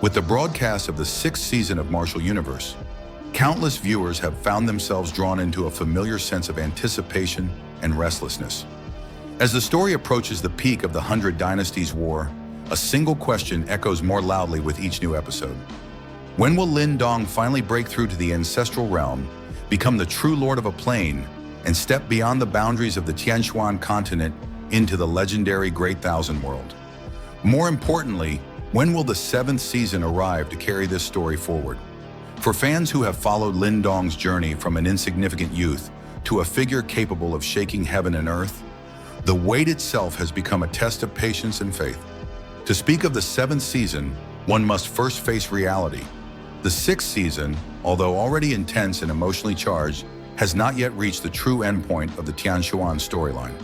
With the broadcast of the 6th season of Martial Universe, countless viewers have found themselves drawn into a familiar sense of anticipation and restlessness. As the story approaches the peak of the Hundred Dynasties War, a single question echoes more loudly with each new episode. When will Lin Dong finally break through to the Ancestral Realm, become the true lord of a plane, and step beyond the boundaries of the Tianxuan Continent into the legendary Great Thousand World? More importantly, when will the 7th season arrive to carry this story forward? For fans who have followed Lin Dong's journey from an insignificant youth to a figure capable of shaking heaven and earth, the wait itself has become a test of patience and faith. To speak of the 7th season, one must first face reality. The 6th season, although already intense and emotionally charged, has not yet reached the true endpoint of the Tianxuan storyline.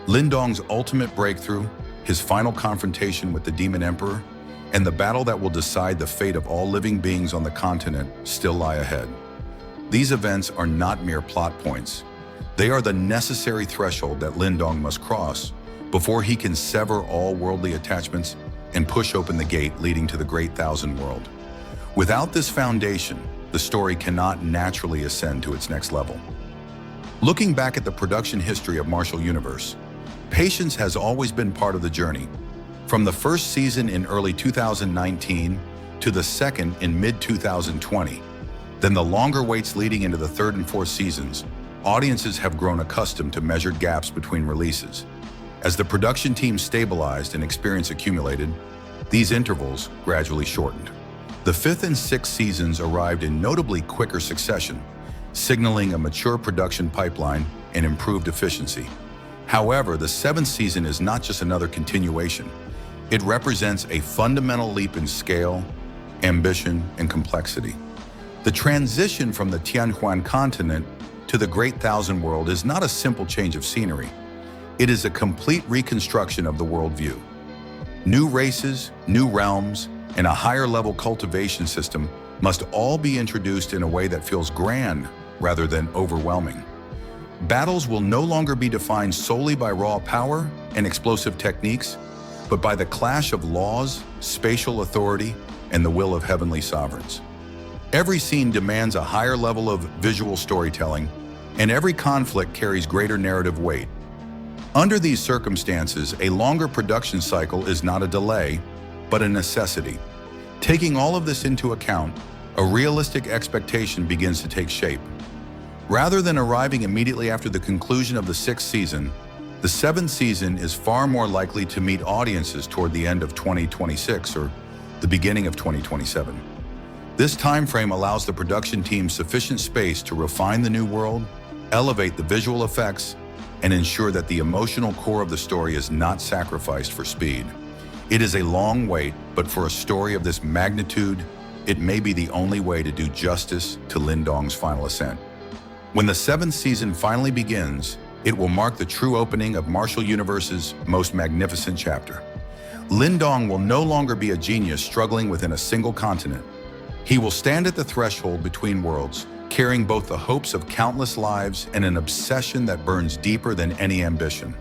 Lin Dong's ultimate breakthrough, his final confrontation with the Demon Emperor, and the battle that will decide the fate of all living beings on the continent still lie ahead. These events are not mere plot points. They are the necessary threshold that Lin Dong must cross before he can sever all worldly attachments and push open the gate leading to the Great Thousand World. Without this foundation, the story cannot naturally ascend to its next level. Looking back at the production history of Martial Universe, patience has always been part of the journey. From the first season in early 2019 to the second in mid-2020, then the longer waits leading into the 3rd and 4th seasons, audiences have grown accustomed to measured gaps between releases. As the production team stabilized and experience accumulated, these intervals gradually shortened. The 5th and 6th seasons arrived in notably quicker succession, signaling a mature production pipeline and improved efficiency. However, the 7th season is not just another continuation. It represents a fundamental leap in scale, ambition, and complexity. The transition from the Tianxuan Continent to the Great Thousand World is not a simple change of scenery. It is a complete reconstruction of the worldview. New races, new realms, and a higher-level cultivation system must all be introduced in a way that feels grand rather than overwhelming. Battles will no longer be defined solely by raw power and explosive techniques, but by the clash of laws, spatial authority, and the will of heavenly sovereigns. Every scene demands a higher level of visual storytelling, and every conflict carries greater narrative weight. Under these circumstances, a longer production cycle is not a delay, but a necessity. Taking all of this into account, a realistic expectation begins to take shape. Rather than arriving immediately after the conclusion of the 6th season, the 7th season is far more likely to meet audiences toward the end of 2026 or the beginning of 2027. This time frame allows the production team sufficient space to refine the new world, elevate the visual effects, and ensure that the emotional core of the story is not sacrificed for speed. It is a long wait, but for a story of this magnitude, it may be the only way to do justice to Lin Dong's final ascent. When the 7th season finally begins, it will mark the true opening of Martial Universe's most magnificent chapter. Lin Dong will no longer be a genius struggling within a single continent. He will stand at the threshold between worlds, carrying both the hopes of countless lives and an obsession that burns deeper than any ambition.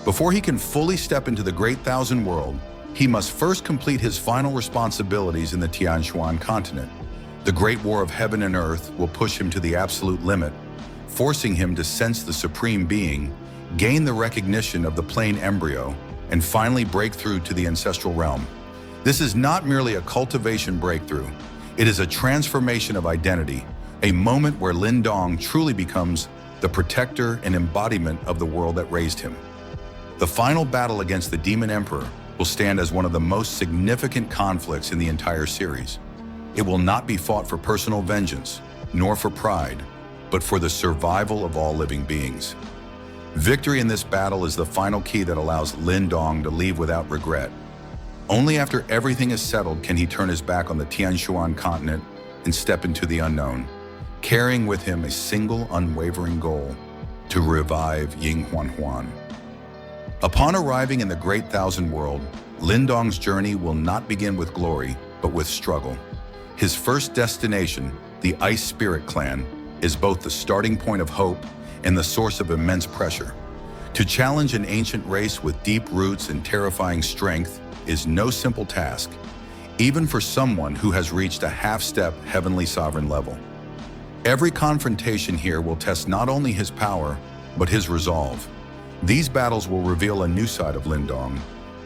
Before he can fully step into the Great Thousand World, he must first complete his final responsibilities in the Tianxuan Continent. The Great War of Heaven and Earth will push him to the absolute limit, forcing him to sense the Supreme Being, gain the recognition of the plane embryo, and finally break through to the Ancestral Realm. This is not merely a cultivation breakthrough. It is a transformation of identity, a moment where Lin Dong truly becomes the protector and embodiment of the world that raised him. The final battle against the Demon Emperor will stand as one of the most significant conflicts in the entire series. It will not be fought for personal vengeance, nor for pride, but for the survival of all living beings. Victory in this battle is the final key that allows Lin Dong to leave without regret. Only after everything is settled can he turn his back on the Tianxuan Continent and step into the unknown, carrying with him a single unwavering goal: to revive Ying Huanhuan. Upon arriving in the Great Thousand World, Lin Dong's journey will not begin with glory, but with struggle. His first destination, the Ice Spirit Clan, is both the starting point of hope and the source of immense pressure. To challenge an ancient race with deep roots and terrifying strength is no simple task. even for someone who has reached a half-step heavenly sovereign level. Every confrontation here will test not only his power, but his resolve. These battles will reveal a new side of Lin Dong,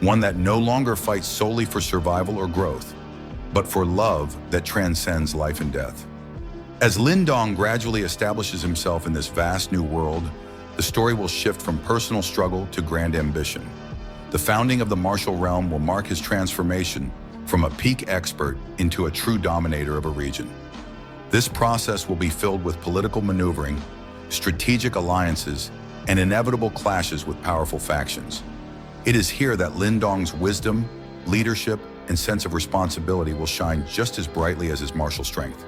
one that no longer fights solely for survival or growth, but for love that transcends life and death. As Lin Dong gradually establishes himself in this vast new world, the story will shift from personal struggle to grand ambition. The founding of the martial realm will mark his transformation from a peak expert into a true dominator of a region. This process will be filled with political maneuvering, strategic alliances, and inevitable clashes with powerful factions. It is here that Lin Dong's wisdom, leadership, and sense of responsibility will shine just as brightly as his martial strength.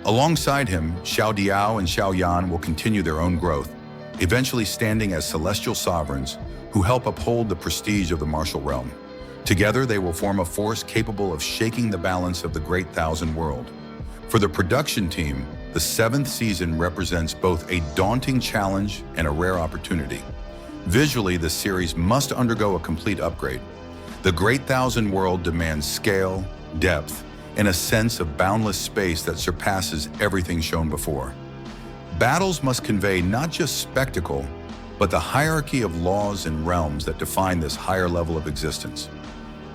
Alongside him, Xiao Diao and Xiao Yan will continue their own growth, eventually standing as celestial sovereigns who help uphold the prestige of the martial realm. Together, they will form a force capable of shaking the balance of the Great Thousand World. For the production team, the 7th season represents both a daunting challenge and a rare opportunity. Visually, the series must undergo a complete upgrade. The Great Thousand World demands scale, depth, and a sense of boundless space that surpasses everything shown before. Battles must convey not just spectacle, but the hierarchy of laws and realms that define this higher level of existence.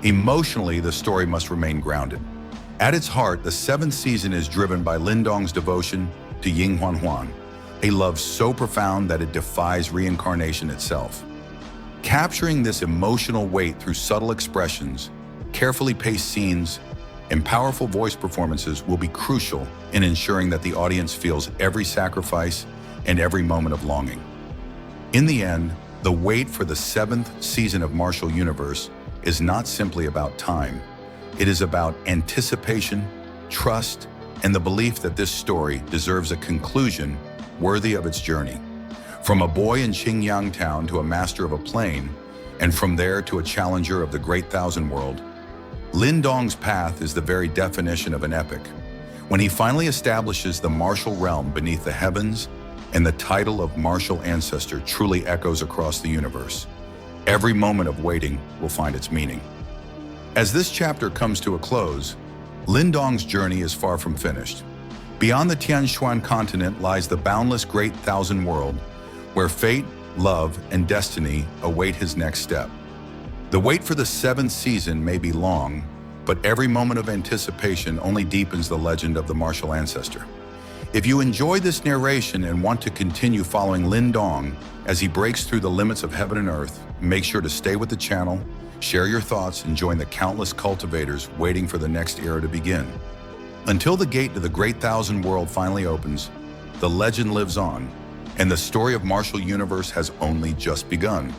Emotionally, the story must remain grounded. At its heart, the 7th season is driven by Lin Dong's devotion to Ying Huanhuan, a love so profound that it defies reincarnation itself. Capturing this emotional weight through subtle expressions, carefully paced scenes, and powerful voice performances will be crucial in ensuring that the audience feels every sacrifice and every moment of longing. In the end, the wait for the 7th season of Martial Universe is not simply about time. It is about anticipation, trust, and the belief that this story deserves a conclusion worthy of its journey. From a boy in Xinjiang town to a master of a plane, and from there to a challenger of the Great Thousand World, Lin Dong's path is the very definition of an epic. When he finally establishes the martial realm beneath the heavens, and the title of martial ancestor truly echoes across the universe, every moment of waiting will find its meaning. As this chapter comes to a close, Lin Dong's journey is far from finished. Beyond the Tianxuan Continent lies the boundless Great Thousand World, where fate, love, and destiny await his next step. The wait for the 7th season may be long, but every moment of anticipation only deepens the legend of the martial ancestor. If you enjoy this narration and want to continue following Lin Dong as he breaks through the limits of heaven and earth, make sure to stay with the channel, share your thoughts, and join the countless cultivators waiting for the next era to begin. Until the gate to the Great Thousand World finally opens, the legend lives on, and the story of Martial Universe has only just begun.